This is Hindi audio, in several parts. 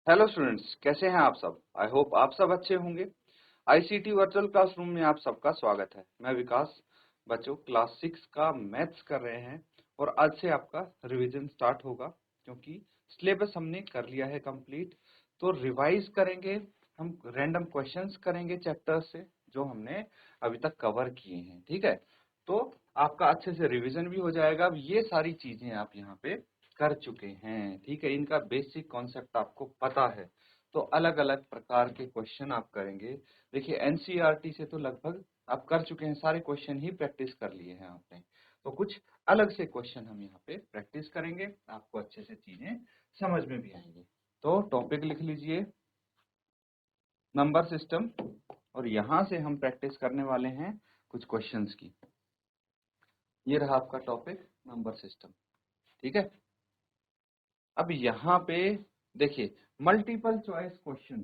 हेलो स्टूडेंट्स, कैसे हैं आप सब। आई होप आप सब अच्छे होंगे। आईसीटी वर्चुअल क्लासरूम में आप सबका स्वागत है। मैं विकास। बच्चों, क्लास 6 का मैथ्स कर रहे हैं और आज से आपका रिवीजन स्टार्ट होगा क्योंकि सिलेबस हमने कर लिया है कंप्लीट। तो रिवाइज करेंगे, हम रैंडम क्वेश्चंस करेंगे चैप्टर से जो हमने अभी तक कवर किए हैं। ठीक है, तो आपका अच्छे से रिवीजन भी हो जाएगा। अब ये सारी चीजें आप यहाँ पे कर चुके हैं, ठीक है, इनका बेसिक कॉन्सेप्ट आपको पता है। तो अलग अलग प्रकार के क्वेश्चन आप करेंगे। देखिए, एनसीईआरटी से तो लगभग आप कर चुके हैं, सारे क्वेश्चन ही प्रैक्टिस कर लिए हैं आपने। तो कुछ अलग से क्वेश्चन हम यहाँ पे प्रैक्टिस करेंगे, आपको अच्छे से चीजें समझ में भी आएंगी। तो टॉपिक लिख लीजिए, नंबर सिस्टम, और यहाँ से हम प्रैक्टिस करने वाले हैं कुछ क्वेश्चंस की। ये रहा आपका टॉपिक, नंबर सिस्टम। ठीक है, अब यहाँ पे देखिए, मल्टीपल चॉइस क्वेश्चन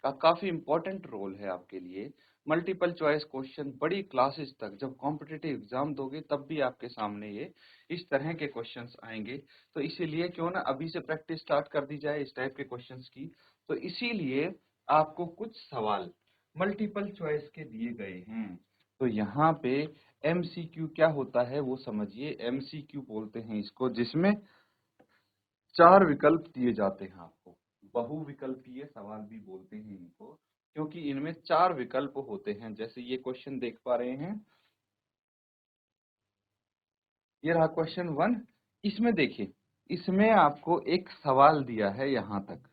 का काफी इंपॉर्टेंट रोल है आपके लिए। मल्टीपल चॉइस क्वेश्चन बड़ी क्लासेस तक जब कॉम्पिटिटिव एग्जाम दोगे तब भी आपके सामने ये इस तरह के क्वेश्चंस आएंगे। तो इसीलिए क्यों ना अभी से प्रैक्टिस स्टार्ट कर दी जाए इस टाइप के क्वेश्चंस की। तो इसीलिए आपको कुछ सवाल मल्टीपल चॉइस के दिए गए हैं। तो यहाँ पे एमसीक्यू क्या होता है वो समझिए। एमसीक्यू बोलते हैं इसको, जिसमें 4 विकल्प दिए जाते हैं आपको। बहुविकल्पीय सवाल भी बोलते हैं इनको, क्योंकि इनमें 4 विकल्प होते हैं। जैसे ये क्वेश्चन देख पा रहे हैं, ये रहा क्वेश्चन 1। इसमें देखिए, इसमें आपको एक सवाल दिया है यहाँ तक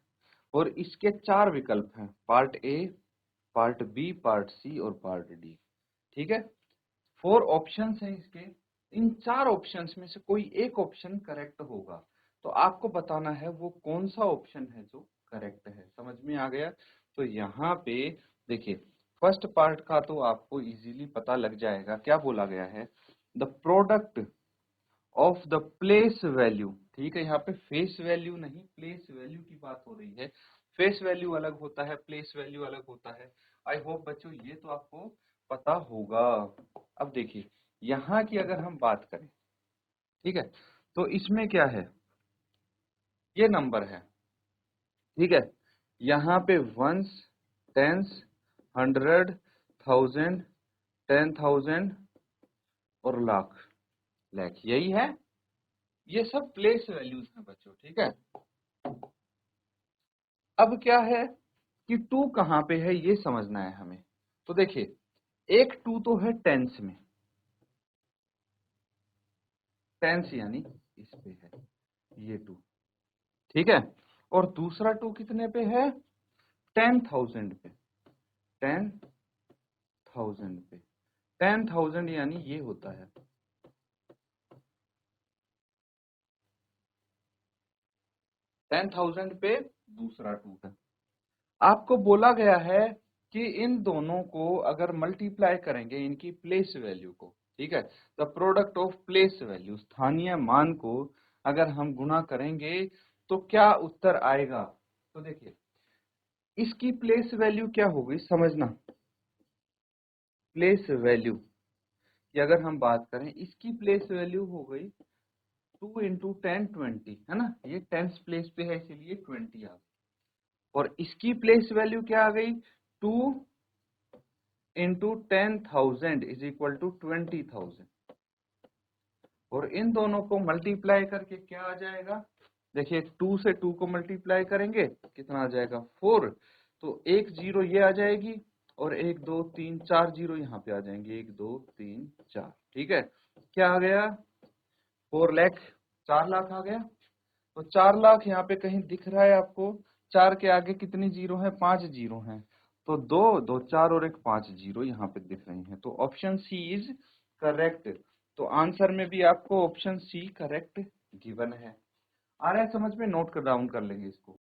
और इसके 4 विकल्प हैं, part A, part B, part C और पार्ट डी। ठीक है, 4 ऑप्शंस हैं इसके। इन 4 ऑप्शंस में से कोई एक ऑप्शन करेक्ट होगा, तो आपको बताना है वो कौन सा ऑप्शन है जो करेक्ट है। समझ में आ गया। तो यहाँ पे देखिए, फर्स्ट पार्ट का तो आपको इजीली पता लग जाएगा। क्या बोला गया है, the product of the place value. ठीक है, यहाँ पे फेस वैल्यू नहीं, प्लेस वैल्यू की बात हो रही है। फेस वैल्यू अलग होता है, प्लेस वैल्यू अलग होता है। आई होप बच्चों ये तो आपको पता होगा। अब देखिए, यहाँ की अगर हम बात करें, ठीक है, तो इसमें क्या है, ये नंबर है। ठीक है, यहाँ पे वंस, टेंस, 100, 1000, 10,000 और लाख, लाख, यही है। ये सब प्लेस वैल्यूज हैं बच्चों। ठीक है, अब क्या है कि टू कहाँ पे है ये समझना है हमें। तो देखिए, एक टू तो है टेंस में, टेंस यानी इस पे है ये टू। ठीक है, और दूसरा टू कितने पे है, 10,000 पे, 10,000 पे। 10,000 यानी ये होता है 10,000 पे दूसरा टू है। आपको बोला गया है कि इन दोनों को अगर मल्टीप्लाई करेंगे, इनकी प्लेस वैल्यू को, ठीक है, the product of place value, स्थानीय मान को अगर हम गुणा करेंगे तो क्या उत्तर आएगा। तो देखिए, इसकी प्लेस वैल्यू क्या होगी समझना। प्लेस वैल्यू की अगर हम बात करें, इसकी प्लेस वैल्यू हो गई 2 इंटू 10, 20, है ना। ये टेंस प्लेस पे है इसीलिए 20 आ गई। और इसकी प्लेस वैल्यू क्या आ गई, 2 इंटू 10,000 इज इक्वल टू 20,000। और इन दोनों को मल्टीप्लाई करके क्या आ जाएगा, देखिए 2 से 2 को मल्टीप्लाई करेंगे कितना आ जाएगा, 4। तो एक जीरो ये आ जाएगी और 1 2 3 4 जीरो यहाँ पे आ जाएंगे, 1 2 3 4। ठीक है, क्या आ गया, 4 लाख, 4 लाख आ गया। तो 4 लाख यहाँ पे कहीं दिख रहा है आपको, 4 के आगे कितनी जीरो है, 5 जीरो हैं। तो दो दो 4 और एक 5 जीरो यहाँ पे दिख रही हैं। तो ऑप्शन सी इज करेक्ट। तो आंसर में भी आपको ऑप्शन सी करेक्ट गिवन है। आ रहा है समझ में, नोट कर डाउन कर लेंगे इसको।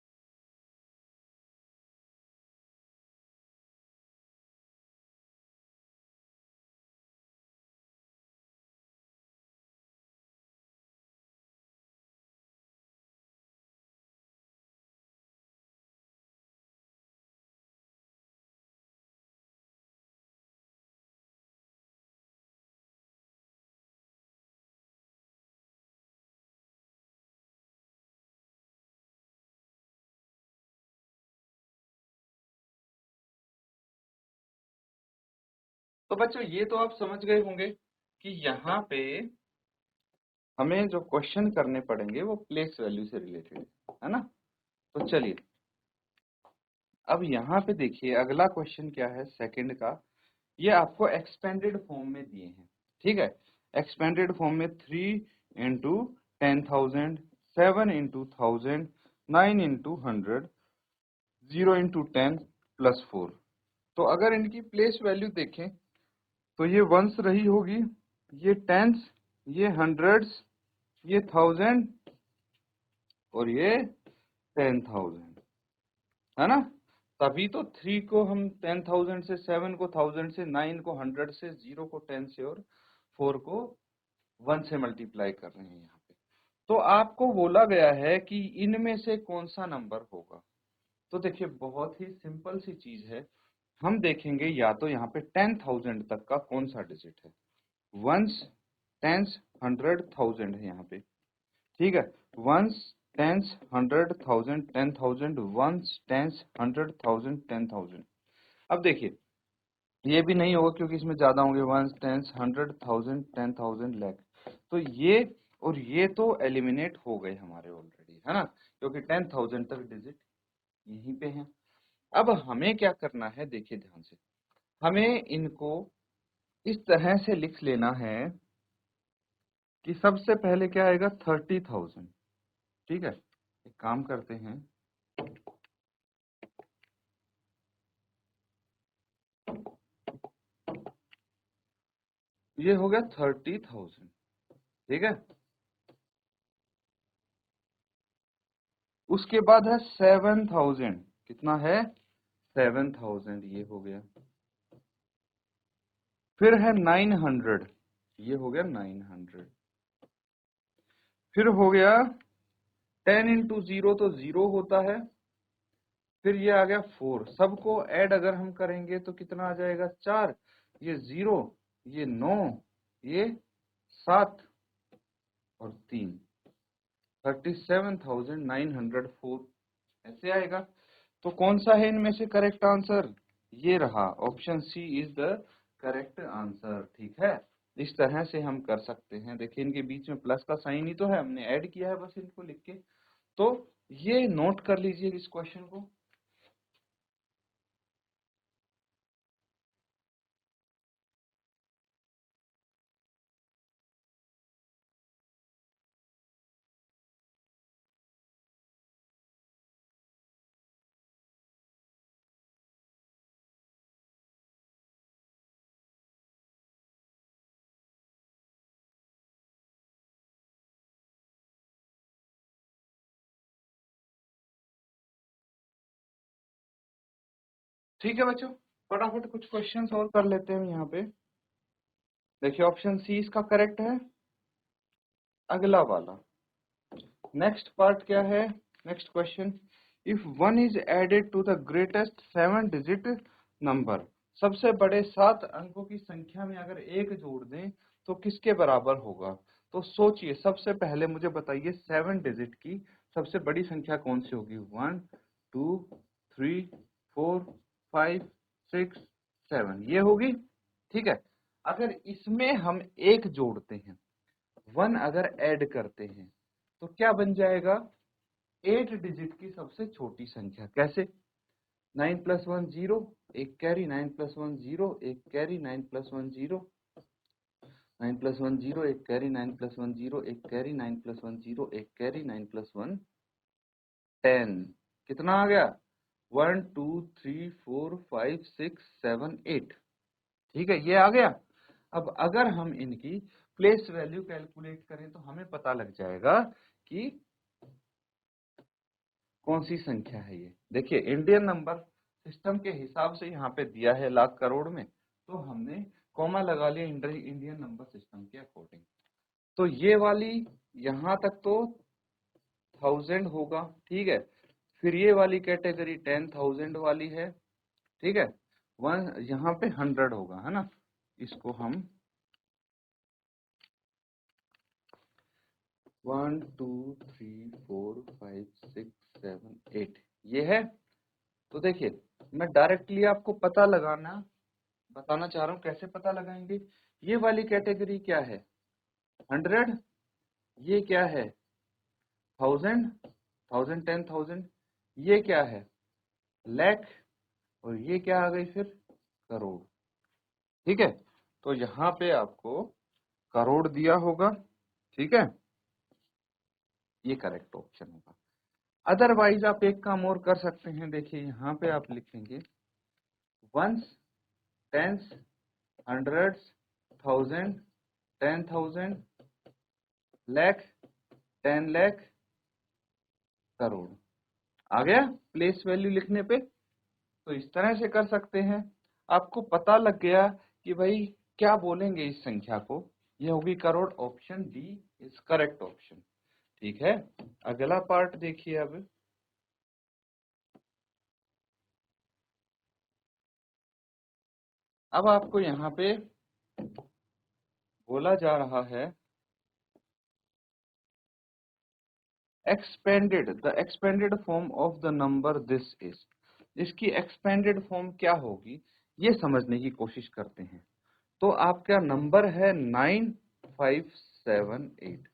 तो बच्चों ये तो आप समझ गए होंगे कि यहाँ पे हमें जो क्वेश्चन करने पड़ेंगे वो प्लेस वैल्यू से रिलेटेड है ना। तो चलिए अब यहाँ पे देखिए अगला क्वेश्चन क्या है सेकंड का। ये आपको एक्सपेंडेड फॉर्म में दिए हैं, ठीक है। एक्सपेंडेड फॉर्म में 3 into 10,000, 7 into 1000, 9 into 100, 0 into 10 plus 4। तो अगर इनकी प्लेस वैल्यू देखें तो ये वंस रही होगी, ये टेंस, ये हंड्रेड्स, ये थाउजेंड और ये 10,000, है ना। तभी तो 3 को हम 10,000 से, 7 को 1000 से, 9 को 100 से, 0 को 10 से और 4 को 1 से मल्टीप्लाई कर रहे हैं यहाँ पे। तो आपको बोला गया है कि इनमें से कौन सा नंबर होगा। तो देखिए बहुत ही सिंपल सी चीज है, हम देखेंगे या तो यहाँ पे 10,000 तक का कौन सा डिजिट है। वंस, टेंस, 100, 1000 है यहाँ पे, ठीक है। Ones, tens, 100, 1000, 10,000, ones, tens, 100, 1000, 10,000। अब देखिए ये भी नहीं होगा क्योंकि इसमें ज्यादा होंगे, वंस, टेंस, 100, 1000, 10,000, लाख। तो ये और ये तो एलिमिनेट हो गए हमारे ऑलरेडी, है ना, क्योंकि 10,000 तक डिजिट यहीं पे है। अब हमें क्या करना है, देखिए ध्यान से, हमें इनको इस तरह से लिख लेना है कि सबसे पहले क्या आएगा 30,000, ठीक है। एक काम करते हैं, ये हो गया 30,000, ठीक है। उसके बाद है 7,000, कितना है 7,000, ये हो गया। फिर है 900, ये हो गया 900। फिर हो गया 10 इंटू 0 तो 0 होता है। फिर ये आ गया 4, सबको ऐड अगर हम करेंगे तो कितना आ जाएगा 4, ये 0, ये 9, ये 7 और 3, 37,904 ऐसे आएगा। तो कौन सा है इनमें से करेक्ट आंसर, ये रहा, option C is the correct answer, ठीक है। इस तरह से हम कर सकते हैं। देखिए इनके बीच में प्लस का साइन ही तो है, हमने ऐड किया है बस इनको लिख के। तो ये नोट कर लीजिए इस क्वेश्चन को। ठीक है बच्चों, फटाफट कुछ क्वेश्चन सॉल्व कर लेते हैं यहाँ पे। देखिए ऑप्शन सी इसका करेक्ट है, अगला वाला। नेक्स्ट पार्ट क्या है, next question, if 1 is added to the greatest 7 digit number, सबसे बड़े 7 अंकों की संख्या में अगर एक जोड़ दें तो किसके बराबर होगा। तो सोचिए, सबसे पहले मुझे बताइए 7 डिजिट की सबसे बड़ी संख्या कौन सी होगी। 1, 2, 3, 4, 5, 6, 7 ये होगी, ठीक है। अगर इसमें हम एक जोड़ते हैं, 1 अगर ऐड करते हैं तो क्या बन जाएगा, 8 डिजिट की सबसे छोटी संख्या। कैसे, 9 प्लस 1 0, एक कैरी, 9 प्लस 1 0, एक कैरी, 9 प्लस 1 0, 9 प्लस 1 0, एक कैरी, 9 प्लस 1 0, एक कैरी, 9 प्लस 1 0, एक कैरी, 9 प्लस 1 10। कितना आ गया, 1 2 3 4 5 6 7 8, ठीक है, ये आ गया। अब अगर हम इनकी प्लेस वैल्यू कैलकुलेट करें तो हमें पता लग जाएगा कि कौन सी संख्या है ये। देखिए इंडियन नंबर सिस्टम के हिसाब से यहाँ पे दिया है लाख करोड़ में, तो हमने कॉमा लगा लिया इंडियन नंबर सिस्टम के अकॉर्डिंग। तो ये वाली यहाँ तक तो 1000 होगा, ठीक है। फिर ये वाली कैटेगरी 10,000 वाली है, ठीक है। वन यहाँ पे 100 होगा, है ना। इसको हम 1 2 3 4 5 6 7 8 ये है। तो देखिए मैं डायरेक्टली आपको पता लगाना बताना चाह रहा हूँ कैसे पता लगाएंगे। ये वाली कैटेगरी क्या है 100, ये क्या है 1000, 1000, 10,000, ये क्या है लाख, और ये क्या आ गई फिर करोड़। ठीक है, तो यहाँ पे आपको करोड़ दिया होगा। ठीक है, ये करेक्ट ऑप्शन होगा। अदरवाइज आप एक काम और कर सकते हैं, देखिए यहाँ पे आप लिखेंगे ones, tens, hundreds, 1000, 10,000, lakh, 10 lakh, crore. आ गया प्लेस वैल्यू लिखने पे। तो इस तरह से कर सकते हैं। आपको पता लग गया कि भाई क्या बोलेंगे इस संख्या को, ये होगी crore. Option D is correct option. ठीक है, अगला पार्ट देखिए। अब आपको यहाँ पे बोला जा रहा है expanded, the expanded form of the number this is. इसकी एक्सपेंडेड फॉर्म क्या होगी ये समझने की कोशिश करते हैं। तो आपका नंबर है 9578,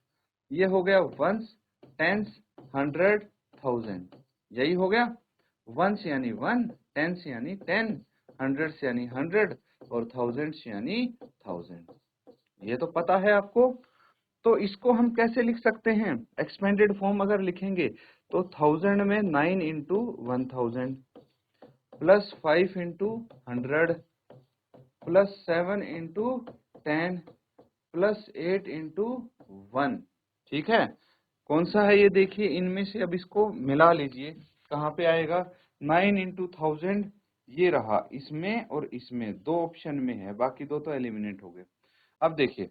ये हो गया वंस, टेंस, हंड्रेड, 1000, यही हो गया। वंस यानी 1, टेंस यानी 10, हंड्रेड्स यानी 100, और थाउजेंड्स यानी 1000। ये तो पता है आपको। तो इसको हम कैसे लिख सकते हैं, एक्सपेंडेड फॉर्म अगर लिखेंगे तो 1000 में 9 into 1000 plus 5 into 100 plus 7 into 10 plus 8 into 1। ठीक है, कौन सा है ये देखिए इनमें से। अब इसको मिला लीजिए, कहाँ पे आएगा 9 इंटू 1000, ये रहा इसमें और इसमें, दो ऑप्शन में है, बाकी दो तो एलिमिनेट हो गए। अब देखिए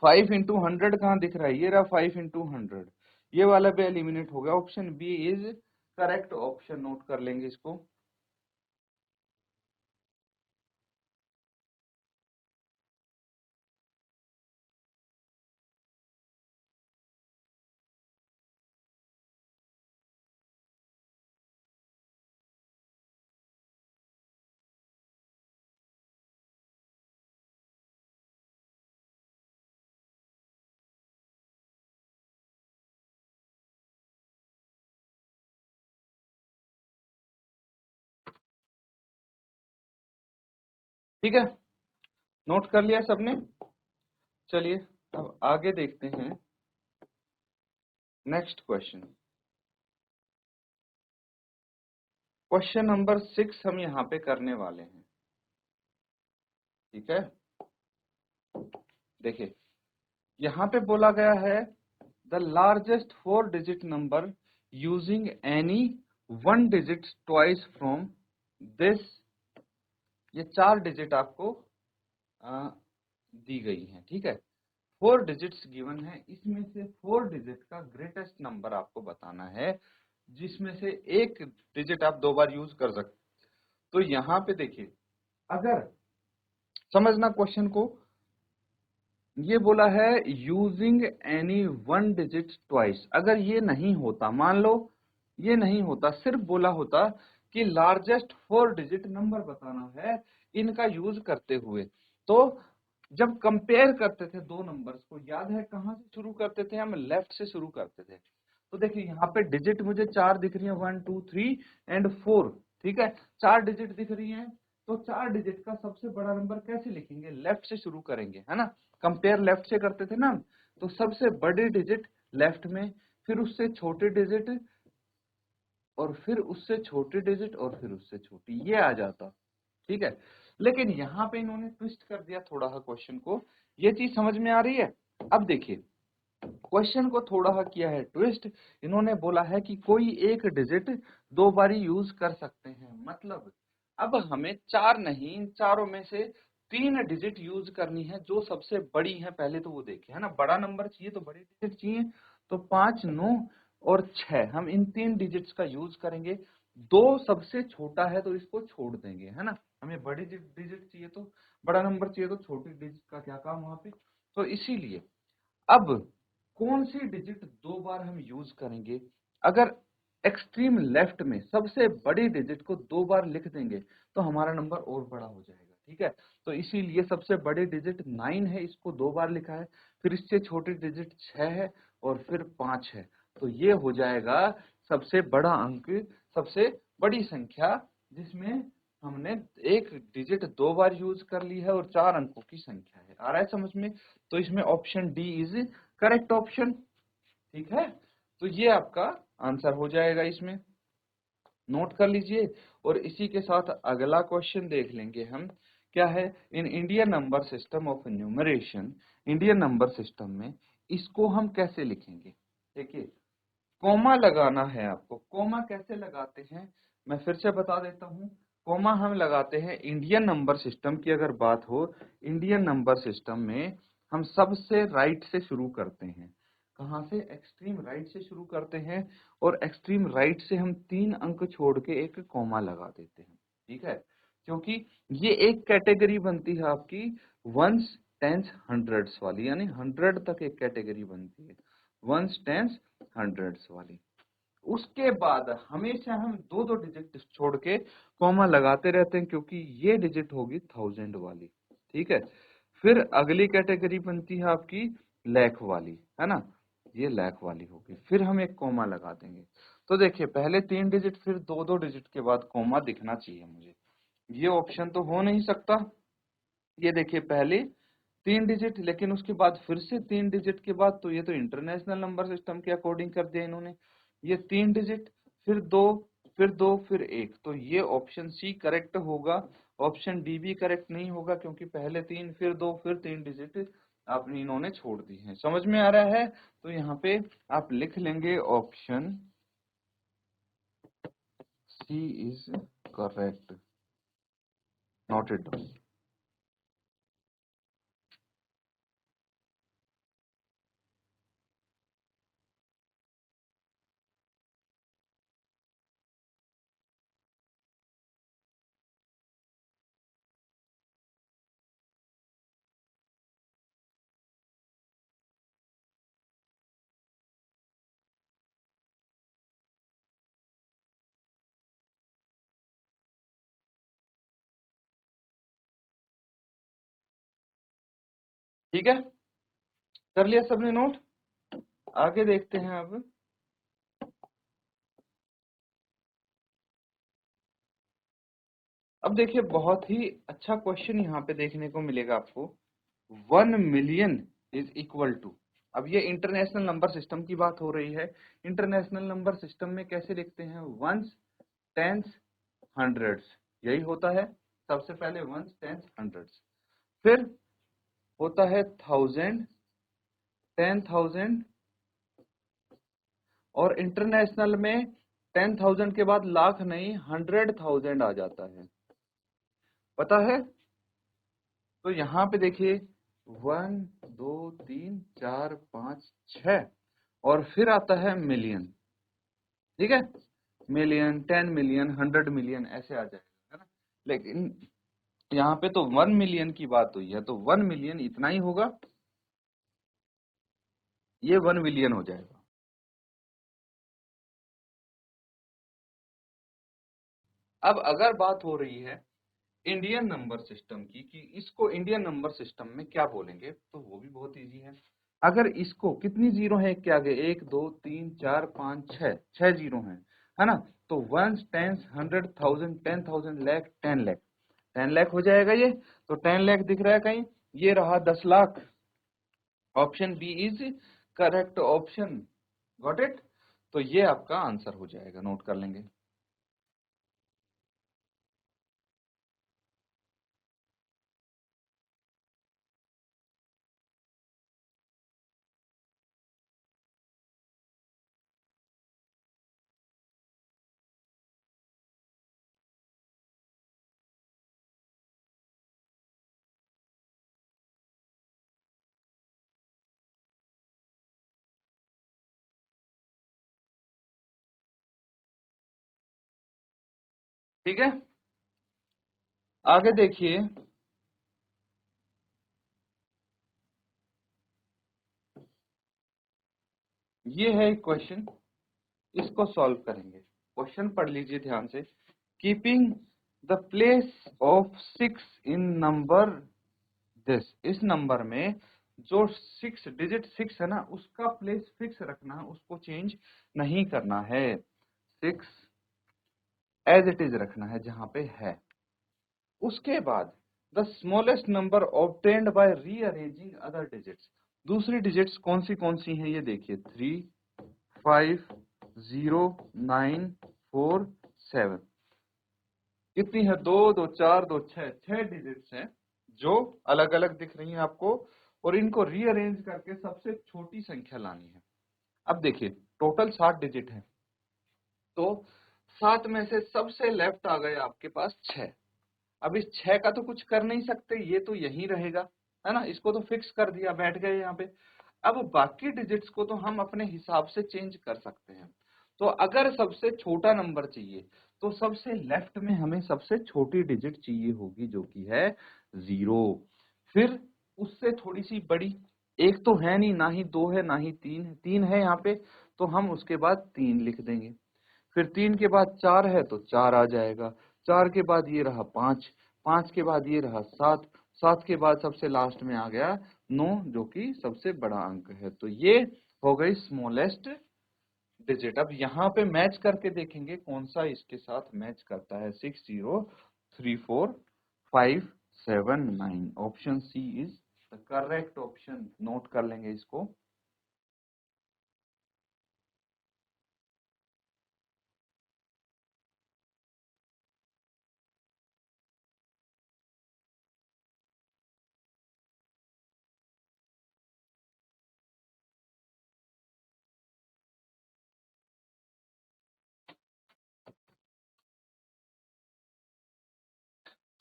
5 इंटू 100 कहाँ दिख रहा है, ये रहा 5 इंटू 100, ये वाला भी एलिमिनेट हो गया। Option B is correct option, note कर लेंगे इसको। ठीक है, नोट कर लिया सबने। चलिए अब आगे देखते हैं नेक्स्ट क्वेश्चन। क्वेश्चन नंबर 6 हम यहाँ पे करने वाले हैं। ठीक है, देखिए यहाँ पे बोला गया है the largest 4 digit number using any 1 digit twice from this. ये 4 डिजिट आपको दी गई है। ठीक है, 4 डिजिट्स गिवन है, इसमें से 4 डिजिट का ग्रेटेस्ट नंबर आपको बताना है, जिसमें से एक डिजिट आप 2 बार यूज कर सकते। तो यहाँ पे देखिए, अगर समझना क्वेश्चन को, ये बोला है यूजिंग एनी 1 डिजिट ट्वाइस। अगर ये नहीं होता, मान लो ये नहीं होता, सिर्फ बोला होता कि लार्जेस्ट 4 डिजिट नंबर बताना है इनका यूज करते हुए, तो जब कंपेयर करते थे दो नंबर्स को, याद है कहाँ से शुरू करते थे हम, लेफ्ट से शुरू करते थे। तो देखिए यहाँ पे डिजिट मुझे 4 दिख रही है, 1 2 3 एंड 4। ठीक है, 4 डिजिट दिख रही है, तो 4 डिजिट का सबसे बड़ा नंबर कैसे लिखेंगे, लेफ्ट से शुरू करेंगे, है ना। कंपेयर लेफ्ट से करते थे ना, तो सबसे बड़ी डिजिट लेफ्ट में, फिर उससे छोटे डिजिट, और फिर उससे छोटी डिजिट, और फिर उससे छोटी, ये आ जाता। ठीक है, लेकिन यहाँ पे इन्होंने ट्विस्ट कर दिया थोड़ा सा क्वेश्चन को। ये चीज समझ में आ रही है। अब देखिए क्वेश्चन को थोड़ा सा किया है ट्विस्ट। इन्होंने बोला है कि कोई एक डिजिट 2 बारी यूज कर सकते हैं, मतलब अब हमें 4 नहीं, इन चारों में से 3 डिजिट यूज करनी है, जो सबसे बड़ी है पहले तो वो देखे, है ना। बड़ा नंबर चाहिए तो बड़ी डिजिट चाहिए, तो 5 9 और 6, हम इन 3 डिजिट्स का यूज करेंगे। दो सबसे छोटा है तो इसको छोड़ देंगे, है ना। हमें बड़ी डिजिट चाहिए तो, बड़ा नंबर चाहिए तो छोटी डिजिट का क्या काम वहां पे। तो इसीलिए अब कौन सी डिजिट 2 बार हम यूज करेंगे, अगर एक्सट्रीम लेफ्ट में सबसे बड़ी डिजिट को 2 बार लिख देंगे तो हमारा नंबर और बड़ा हो जाएगा। ठीक है। तो इसीलिए सबसे बड़े डिजिट 9 है, इसको 2 बार लिखा है, फिर इससे छोटे डिजिट 6 है और फिर 5 है। तो ये हो जाएगा सबसे बड़ा अंक, सबसे बड़ी संख्या, जिसमें हमने एक डिजिट 2 बार यूज कर ली है और 4 अंकों की संख्या है। आ रहा है समझ में? तो इसमें option D is correct option. ठीक है, तो ये आपका आंसर हो जाएगा इसमें, नोट कर लीजिए। और इसी के साथ अगला क्वेश्चन देख लेंगे हम। क्या है? In Indian number system of numeration, Indian number system में इसको हम कैसे लिखेंगे? देखिए, कोमा लगाना है आपको। कोमा कैसे लगाते हैं मैं फिर से बता देता हूँ। कोमा हम लगाते हैं इंडियन नंबर सिस्टम की अगर बात हो, इंडियन नंबर सिस्टम में हम सबसे राइट से शुरू करते हैं। कहाँ से? एक्सट्रीम राइट से शुरू करते हैं, और एक्सट्रीम राइट से हम 3 अंक छोड़ के एक कोमा लगा देते हैं। ठीक है, क्योंकि ये एक कैटेगरी बनती है आपकी वंस, टेंस, हंड्रेड्स वाली, यानी 100 तक एक कैटेगरी बनती है, वंस, टेंस, हंड्रेड्स वाली। उसके बाद हमेशा हम 2-2 डिजिट छोड़ के कॉमा लगाते रहते हैं, क्योंकि ये डिजिट होगी 1000 वाली। ठीक है, फिर अगली कैटेगरी बनती है आपकी लाख वाली, है ना, ये लाख वाली होगी, फिर हम एक कॉमा लगा देंगे। तो देखिए, पहले 3 डिजिट फिर 2-2 डिजिट के बाद कॉमा दिखना चाहिए मुझे। ये ऑप्शन तो हो नहीं सकता। ये देखिए, पहले 3 डिजिट, लेकिन उसके बाद फिर से 3 डिजिट के बाद, तो ये तो इंटरनेशनल नंबर सिस्टम के अकॉर्डिंग कर दिया इन्होंने। ये 3 डिजिट, फिर 2, फिर 2, फिर 1, तो ये ऑप्शन सी करेक्ट होगा। ऑप्शन डी भी करेक्ट नहीं होगा, क्योंकि पहले 3, फिर 2, फिर 3 डिजिट आपने इन्होंने छोड़ दी है। समझ में आ रहा है? तो यहाँ पे आप लिख लेंगे option C is correct, noted down. ठीक है, कर लिया सबने नोट? आगे देखते हैं अब। अब देखिए, बहुत ही अच्छा क्वेश्चन यहाँ पे देखने को मिलेगा आपको। 1 मिलियन इज इक्वल टू, अब ये इंटरनेशनल नंबर सिस्टम की बात हो रही है। इंटरनेशनल नंबर सिस्टम में कैसे लिखते हैं? वंस, टेंस, हंड्रेड्स, यही होता है। सबसे पहले वंस, टेंस, हंड्रेड्स, फिर होता है 1000, 10,000, और इंटरनेशनल में 10,000 के बाद लाख नहीं, 100,000 आ जाता है, पता है? तो यहाँ पे देखिए, 1, 2, 3, 4, 5, 6, और फिर आता है मिलियन। ठीक है, मिलियन, 10 मिलियन, 100 मिलियन, ऐसे आ जाएगा, है ना। लेकिन यहाँ पे तो 1 मिलियन की बात हुई है, तो 1 मिलियन इतना ही होगा, ये 1 मिलियन हो जाएगा। अब अगर बात हो रही है इंडियन नंबर सिस्टम की, कि इसको इंडियन नंबर सिस्टम में क्या बोलेंगे, तो वो भी बहुत इजी है। अगर इसको, कितनी जीरो है क्या आगे? 1, 2, 3, 4, 5, 6, 6 जीरो है ना। तो वंस, टेंस, 100,000, 10,000, लाख, 10 लाख, 10 लाख हो जाएगा ये। तो 10 लाख दिख रहा है कहीं? ये रहा 10 lakh. Option B is correct option. Got it? तो ये आपका आंसर हो जाएगा, नोट कर लेंगे। ठीक है, आगे देखिए। ये है एक क्वेश्चन, इसको सॉल्व करेंगे। क्वेश्चन पढ़ लीजिए ध्यान से। Keeping the place of 6 in number this, इस नंबर में जो 6 डिजिट 6 है ना, उसका प्लेस फिक्स रखना है, उसको चेंज नहीं करना है। 6 एज इट इज रखना है जहां पे है। उसके बाद the smallest number obtained by rearranging other digits, दूसरी डिजिट्स कौन सी हैं ये देखिए, 3 5 0 9 4 7, कितनी है, 2 2 4 2 6, 6 डिजिट्स हैं जो अलग अलग दिख रही हैं आपको, और इनको रीअरेंज करके सबसे छोटी संख्या लानी है। अब देखिए टोटल 7 डिजिट है, तो 7 में से सबसे लेफ्ट आ गए आपके पास 6। अब इस 6 का तो कुछ कर नहीं सकते, ये तो यहीं रहेगा, है ना, इसको तो फिक्स कर दिया, बैठ गए यहाँ पे। अब बाकी डिजिट्स को तो हम अपने हिसाब से चेंज कर सकते हैं। तो अगर सबसे छोटा नंबर चाहिए तो सबसे लेफ्ट में हमें सबसे छोटी डिजिट चाहिए होगी, जो कि है 0। फिर उससे थोड़ी सी बड़ी, एक तो है नहीं, ना ही 2 है, ना ही 3 है, 3 है यहाँ पे, तो हम उसके बाद 3 लिख देंगे। फिर 3 के बाद 4 है तो 4 आ जाएगा, 4 के बाद ये रहा 5, 5 के बाद ये रहा 7, 7 के बाद सबसे लास्ट में आ गया 9, जो कि सबसे बड़ा अंक है। तो ये हो गई स्मॉलेस्ट डिजिट। अब यहाँ पे मैच करके देखेंगे कौन सा इसके साथ मैच करता है। 6 0 3 4 5 7 9, option C is the correct option. Note कर लेंगे इसको।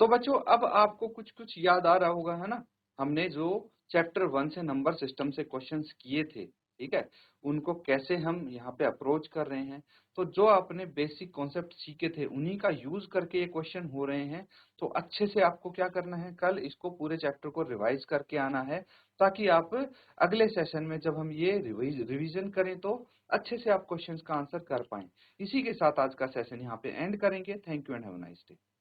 तो बच्चों अब आपको कुछ कुछ याद आ रहा होगा, है ना, हमने जो चैप्टर 1 से नंबर सिस्टम से क्वेश्चंस किए थे, ठीक है, उनको कैसे हम यहाँ पे अप्रोच कर रहे हैं। तो जो आपने बेसिक कॉन्सेप्ट सीखे थे उन्हीं का यूज करके ये क्वेश्चन हो रहे हैं। तो अच्छे से आपको क्या करना है, कल इसको पूरे चैप्टर को रिवाइज करके आना है, ताकि आप अगले सेशन में जब हम ये रिवीजन करें तो अच्छे से आप क्वेश्चंस का आंसर कर पाएं। इसी के साथ आज का सेशन यहाँ पे एंड करेंगे। Thank you and have a nice day.